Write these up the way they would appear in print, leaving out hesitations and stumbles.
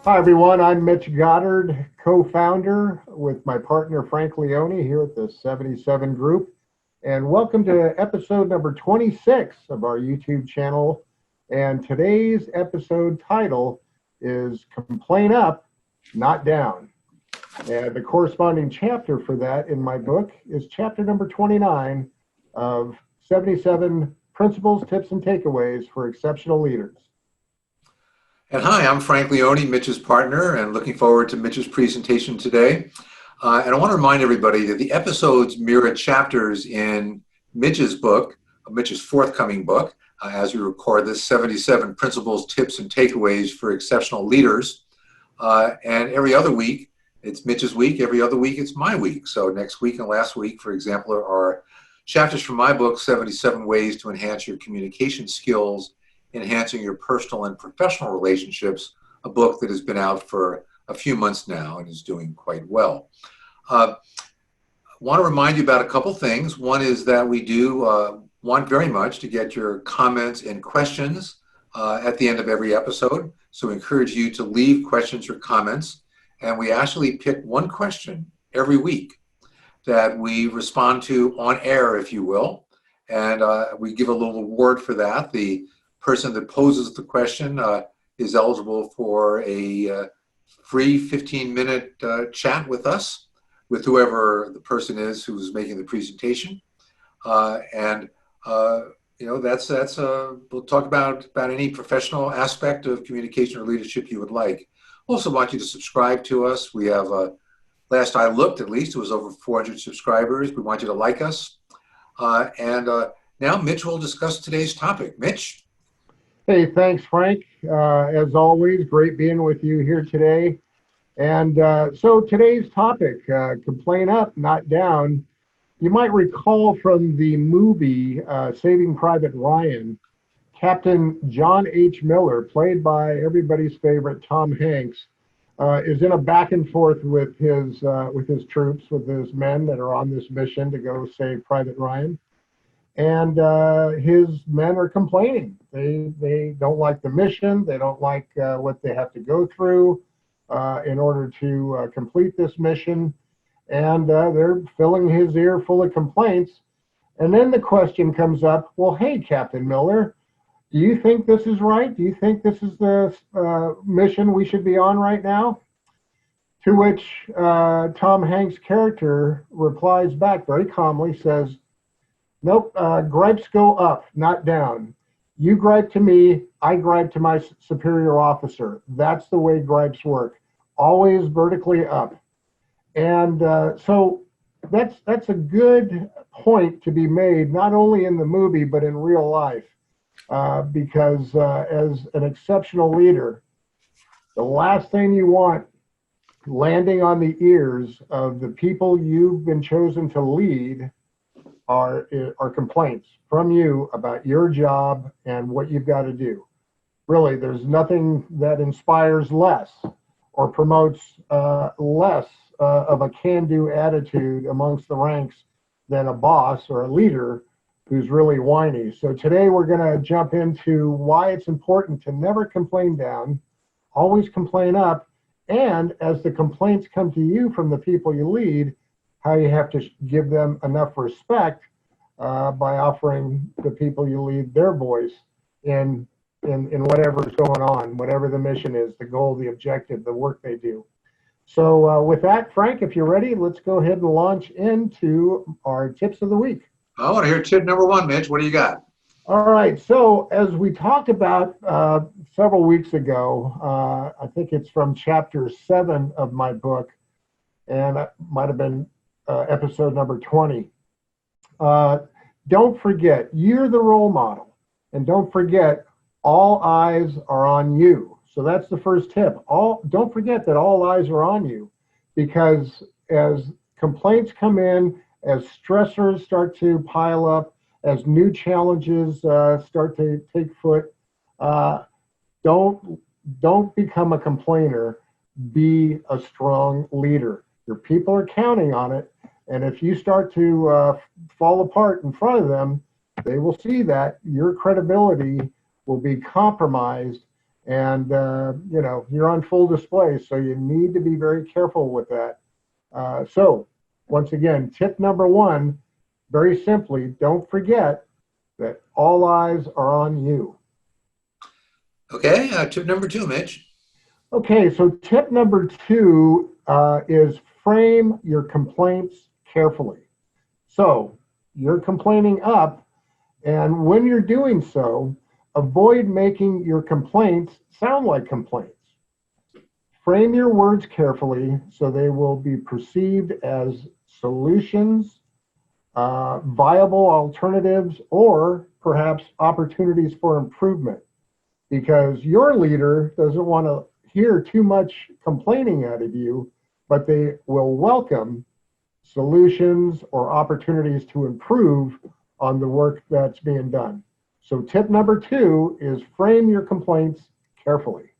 Hi, everyone. I'm Mitch Goddard, co-founder with my partner Frank Leone here at the 77 Group. And welcome to episode number 26 of our YouTube channel. And today's episode title is Complain Up, Not Down. And the corresponding chapter for that in my book is chapter number 29 of 77 Principles, Tips, and Takeaways for Exceptional Leaders. And hi, I'm Frank Leone, Mitch's partner, and looking forward to Mitch's presentation today. And I want to remind everybody that the episodes mirror chapters in Mitch's book, Mitch's forthcoming book, as we record this, 77 Principles, Tips, and Takeaways for Exceptional Leaders. And every other week, it's Mitch's week. Every other week, it's my week. So next week and last week, for example, are chapters from my book, 77 Ways to Enhance Your Communication Skills, Enhancing Your Personal and Professional Relationships, a book that has been out for a few months now and is doing quite well. I want to remind you about a couple things. One is that we do want very much to get your comments and questions at the end of every episode. So we encourage you to leave questions or comments. And we actually pick one question every week that we respond to on air, if you will. And we give a little award for that. The person that poses the question is eligible for a free 15-minute chat with us, with whoever the person is who's making the presentation. That's we'll talk about any professional aspect of communication or leadership you would like. Also want you to subscribe to us. We have, last I looked at least, it was over 400 subscribers. We want you to like us. Now Mitch will discuss today's topic. Mitch? Hey, thanks, Frank. As always, great being with you here today. And so today's topic, complain up, not down. You might recall from the movie Saving Private Ryan, Captain John H. Miller, played by everybody's favorite Tom Hanks, is in a back and forth with his troops, with his men that are on this mission to go save Private Ryan. And his men are complaining. They don't like the mission. They don't like what they have to go through in order to complete this mission. And they're filling his ear full of complaints. And then the question comes up, well, hey, Captain Miller, do you think this is right? Do you think this is the mission we should be on right now? To which Tom Hanks' character replies back very calmly, says, nope, gripes go up, not down. You gripe to me, I gripe to my superior officer. That's the way gripes work, always vertically up. And so that's a good point to be made, not only in the movie, but in real life. Because as an exceptional leader, the last thing you want landing on the ears of the people you've been chosen to lead are complaints from you about your job and what you've got to do. Really, there's nothing that inspires less or promotes less of a can-do attitude amongst the ranks than a boss or a leader who's really whiny. So today we're going to jump into why it's important to never complain down, always complain up, and as the complaints come to you from the people you lead, how you have to give them enough respect by offering the people you lead their voice in whatever's going on, whatever the mission is, the goal, the objective, the work they do. So with that, Frank, if you're ready, let's go ahead and launch into our tips of the week. I want to hear tip number one, Mitch. What do you got? All right. So as we talked about several weeks ago, I think it's from chapter 7 of my book, and it might have been episode number 20. Don't forget, you're the role model. And don't forget, all eyes are on you. So that's the first tip. Don't forget that all eyes are on you, because as complaints come in, as stressors start to pile up, as new challenges start to take foot, don't become a complainer. Be a strong leader. Your people are counting on it, and if you start to fall apart in front of them, they will see that your credibility will be compromised, And, you're on full display, so you need to be very careful with that. So, once again, tip number one, very simply, don't forget that all eyes are on you. Okay, tip number two, Mitch. Okay, so tip number two is frame your complaints carefully. So, you're complaining up, and when you're doing so, avoid making your complaints sound like complaints. Frame your words carefully so they will be perceived as solutions, viable alternatives, or perhaps opportunities for improvement. Because your leader doesn't want to hear too much complaining out of you, but they will welcome solutions or opportunities to improve on the work that's being done. So tip number two is frame your complaints carefully.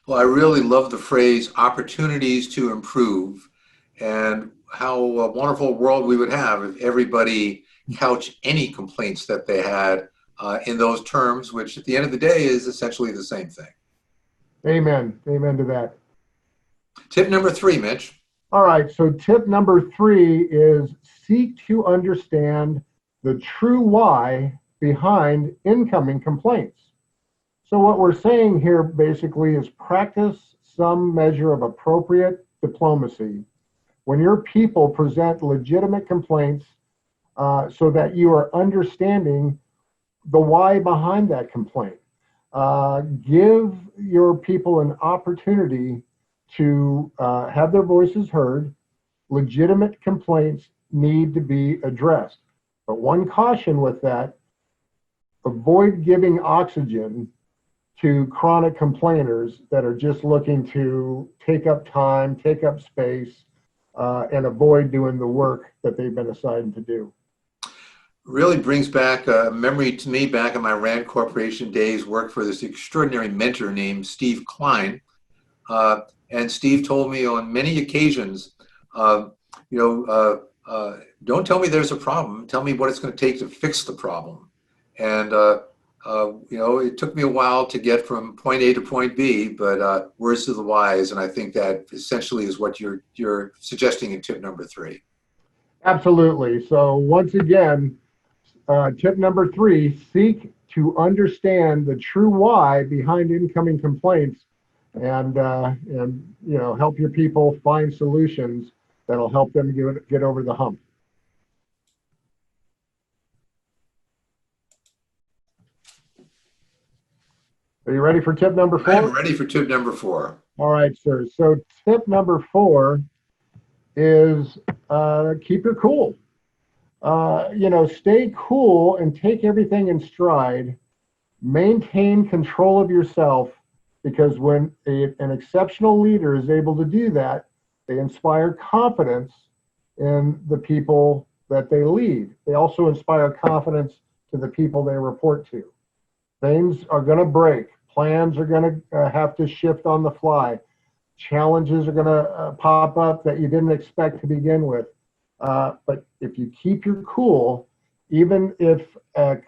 Well, I really love the phrase opportunities to improve, and how wonderful world we would have if everybody couched any complaints that they had in those terms, which at the end of the day is essentially the same thing. Amen. Amen to that. Tip number three, Mitch. All right. So tip number three is seek to understand the true why behind incoming complaints. So what we're saying here basically is practice some measure of appropriate diplomacy when your people present legitimate complaints, so that you are understanding the why behind that complaint. Give your people an opportunity to have their voices heard. Legitimate complaints need to be addressed. But one caution with that, avoid giving oxygen to chronic complainers that are just looking to take up time, take up space, and avoid doing the work that they've been assigned to do. Really brings back a memory to me back in my Rand Corporation days, worked for this extraordinary mentor named Steve Klein. And Steve told me on many occasions, don't tell me there's a problem. Tell me what it's going to take to fix the problem. And, it took me a while to get from point A to point B, but words to the wise. And I think that essentially is what you're suggesting in tip number three. Absolutely. So once again, tip number three, seek to understand the true why behind incoming complaints, and help your people find solutions that'll help them get over the hump. Are you ready for tip number four? I'm ready for tip number four. All right, sir. So tip number four is keep your cool. Stay cool and take everything in stride. Maintain control of yourself, because when an exceptional leader is able to do that, they inspire confidence in the people that they lead. They also inspire confidence to the people they report to. Things are going to break. Plans are going to have to shift on the fly. Challenges are going to pop up that you didn't expect to begin with. But if you keep your cool, even if a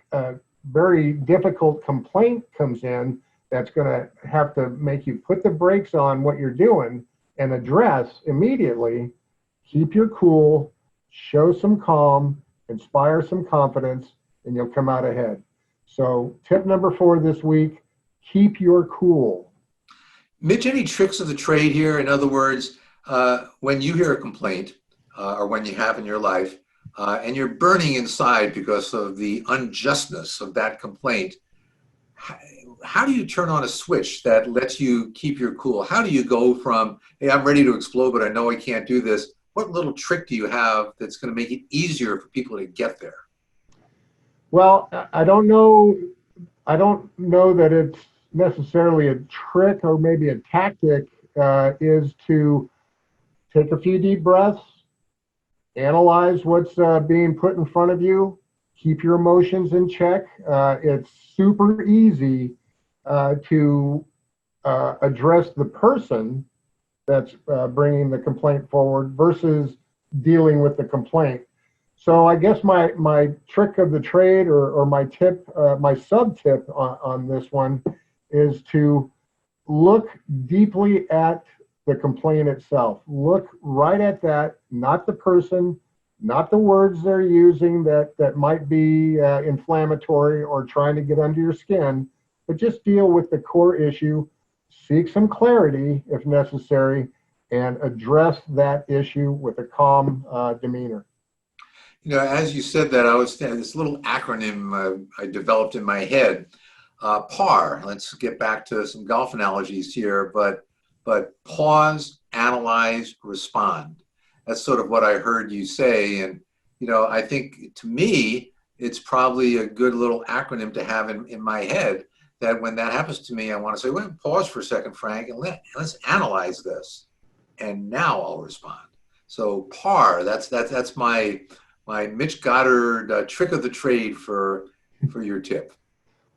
very difficult complaint comes in, that's going to have to make you put the brakes on what you're doing and address immediately. Keep your cool, show some calm, inspire some confidence, and you'll come out ahead. So tip number four this week, keep your cool. Mitch, any tricks of the trade here? In other words, when you hear a complaint, or when you have in your life, and you're burning inside because of the unjustness of that complaint, how do you turn on a switch that lets you keep your cool? How do you go from, hey, I'm ready to explode, but I know I can't do this? What little trick do you have that's going to make it easier for people to get there? Well, I don't know that it's necessarily a trick, or maybe a tactic, is to take a few deep breaths, analyze what's being put in front of you, keep your emotions in check. It's super easy to address the person that's bringing the complaint forward versus dealing with the complaint. So I guess my trick of the trade, or my tip, my sub tip on this one, is to look deeply at the complaint itself. Look right at that, not the person, not the words they're using that might be inflammatory or trying to get under your skin, but just deal with the core issue, seek some clarity if necessary, and address that issue with a calm demeanor. As you said that, I was this little acronym I developed in my head. PAR. Let's get back to some golf analogies here, but pause, analyze, respond. That's sort of what I heard you say, and I think to me it's probably a good little acronym to have in my head. That when that happens to me, I want to say, wait, pause for a second, Frank, and let's analyze this, and now I'll respond. So PAR. That's my Mitch Goddard trick of the trade for your tip.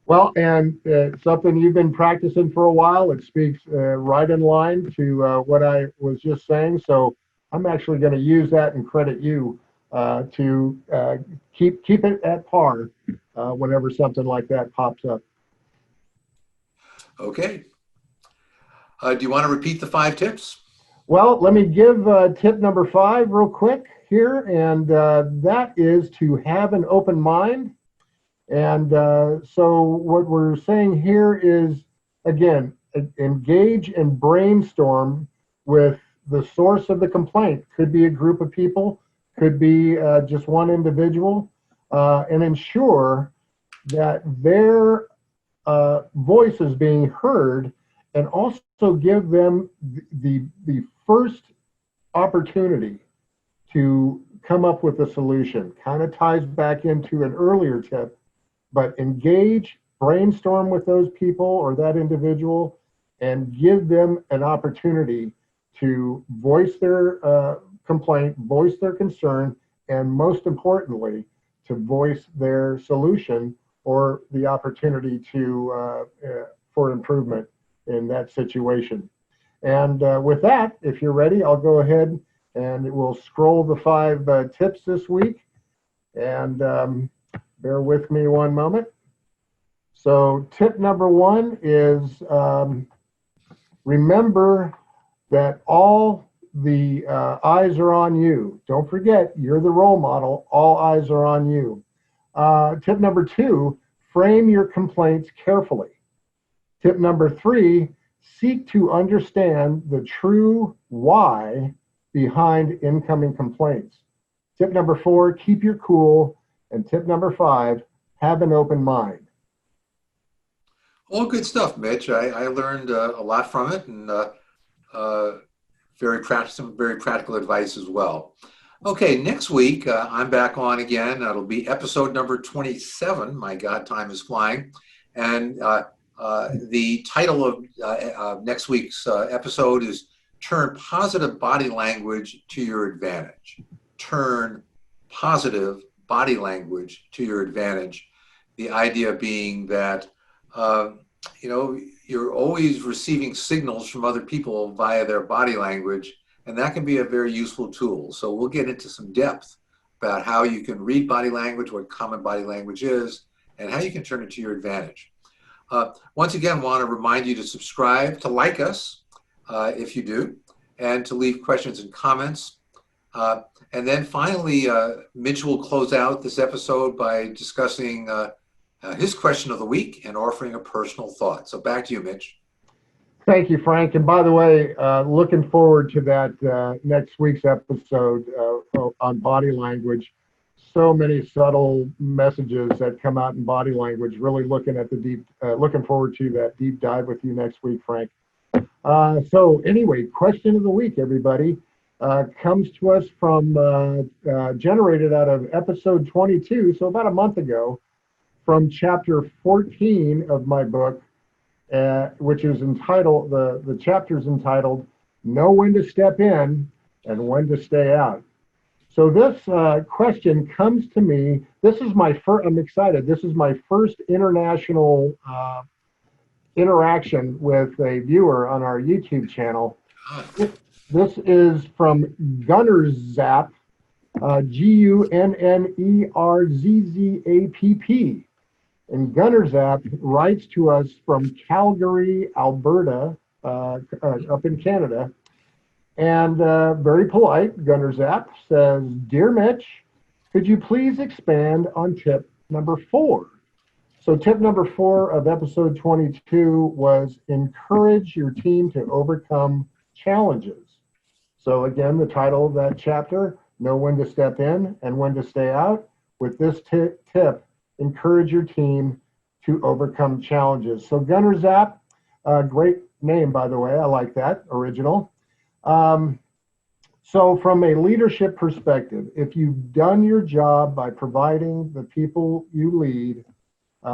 Well, and something you've been practicing for a while, it speaks right in line to what I was just saying. So I'm actually going to use that and credit you to keep it at par whenever something like that pops up. Okay. Do you want to repeat the 5 tips? Well, let me give tip number 5 real quick here, and that is to have an open mind. And so what we're saying here is, again, engage and brainstorm with the source of the complaint. Could be a group of people, could be just one individual, and ensure that their voice is being heard, and also give them the first opportunity to come up with a solution. Kind of ties back into an earlier tip, but engage, brainstorm with those people or that individual, and give them an opportunity to voice their complaint, voice their concern, and most importantly, to voice their solution or the opportunity for improvement in that situation. And with that, if you're ready, I'll go ahead and we'll scroll the 5 tips this week. And bear with me one moment. So tip number 1 is remember that all the eyes are on you. Don't forget, you're the role model. All eyes are on you. Tip number 2, frame your complaints carefully. Tip number 3, seek to understand the true why behind incoming complaints. Tip number 4, keep your cool. And tip number 5, have an open mind. All good stuff, Mitch. I learned a lot from it, and some very practical advice as well. Okay, next week I'm back on again. It'll be episode number 27. My God, time is flying. And the title of next week's episode is Turn Positive Body Language to Your Advantage. Turn positive body language to your advantage. The idea being that, you're always receiving signals from other people via their body language, and that can be a very useful tool. So we'll get into some depth about how you can read body language, what common body language is, and how you can turn it to your advantage. Once again, want to remind you to subscribe, to like us if you do, and to leave questions and comments. And then finally, Mitch will close out this episode by discussing his question of the week and offering a personal thought. So back to you, Mitch. Thank you, Frank. And by the way, looking forward to that next week's episode on body language. So many subtle messages that come out in body language. Really looking forward to that deep dive with you next week, Frank. So anyway, question of the week, everybody, comes to us from generated out of episode 22, so about a month ago, from chapter 14 of my book, which is entitled, the chapter's entitled, Know When to Step In and When to Stay Out. So this question comes to me, I'm excited, this is my first international interaction with a viewer on our YouTube channel. This is from Gunnerzapp, Gunnerzapp. And Gunner's app writes to us from Calgary, Alberta, up in Canada. And very polite, Gunner's app says, "Dear Mitch, could you please expand on tip number 4?" So tip number 4 of episode 22 was encourage your team to overcome challenges. So again, the title of that chapter, know when to step in and when to stay out. With this tip, encourage your team to overcome challenges. So Gunner's app, great name, by the way. I like that, original. So from a leadership perspective, if you've done your job by providing the people you lead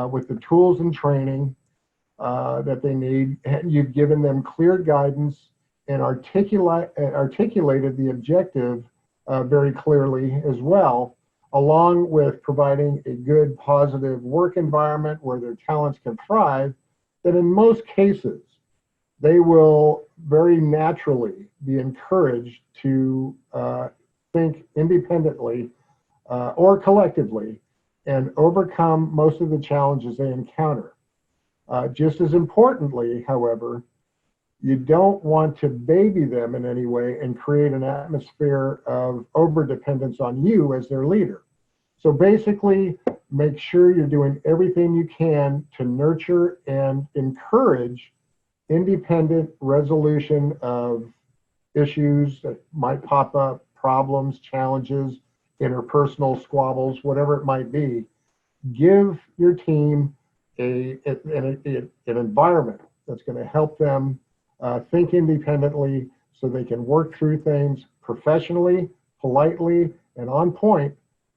with the tools and training that they need, and you've given them clear guidance and articulated the objective very clearly as well, along with providing a good, positive work environment where their talents can thrive, then in most cases, they will very naturally be encouraged to think independently or collectively and overcome most of the challenges they encounter. Just as importantly, however, you don't want to baby them in any way and create an atmosphere of overdependence on you as their leader. So basically, make sure you're doing everything you can to nurture and encourage independent resolution of issues that might pop up, problems, challenges, interpersonal squabbles, whatever it might be. Give your team an environment that's going to help them think independently so they can work through things professionally, politely, and on point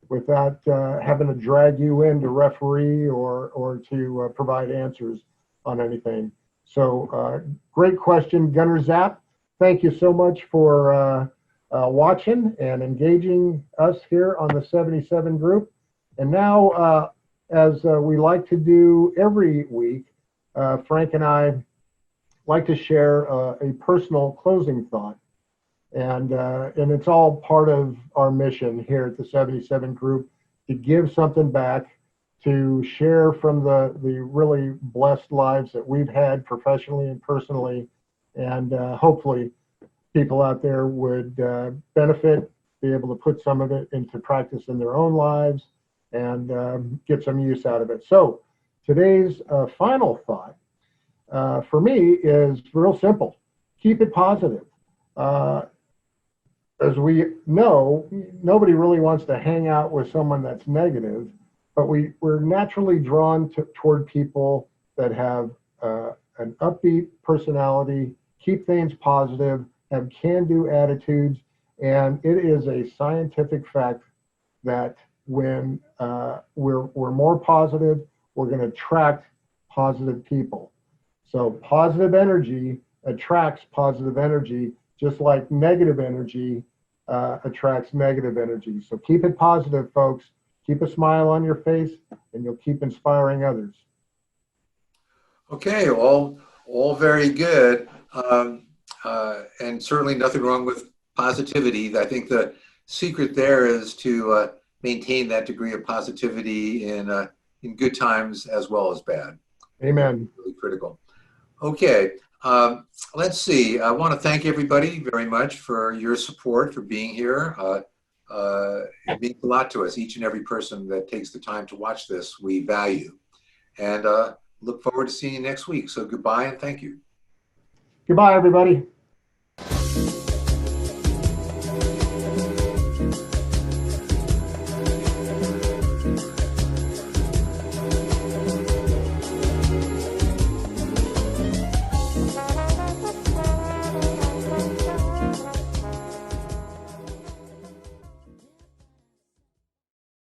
without having to drag you in to referee or to provide answers on anything. So great question, Gunner Zapp. Thank you so much for watching and engaging us here on the 77 group. And now, as we like to do every week, Frank and I like to share a personal closing thought. And it's all part of our mission here at the 77 group to give something back, to share from the really blessed lives that we've had professionally and personally. And hopefully people out there would benefit, be able to put some of it into practice in their own lives and get some use out of it. So today's final thought for me is real simple. Keep it positive. As we know, nobody really wants to hang out with someone that's negative, but we're naturally drawn toward people that have an upbeat personality, keep things positive, have can-do attitudes, and it is a scientific fact that when we're more positive, we're going to attract positive people. So positive energy attracts positive energy, just like negative energy attracts negative energy. So keep it positive, folks. Keep a smile on your face, and you'll keep inspiring others. Okay, all very good, and certainly nothing wrong with positivity. I think the secret there is to maintain that degree of positivity in good times as well as bad. Amen. Really critical. Okay, let's see. I want to thank everybody very much for your support, for being here. It means a lot to us. Each and every person that takes the time to watch this, we value. And look forward to seeing you next week. So goodbye and thank you. Goodbye, everybody.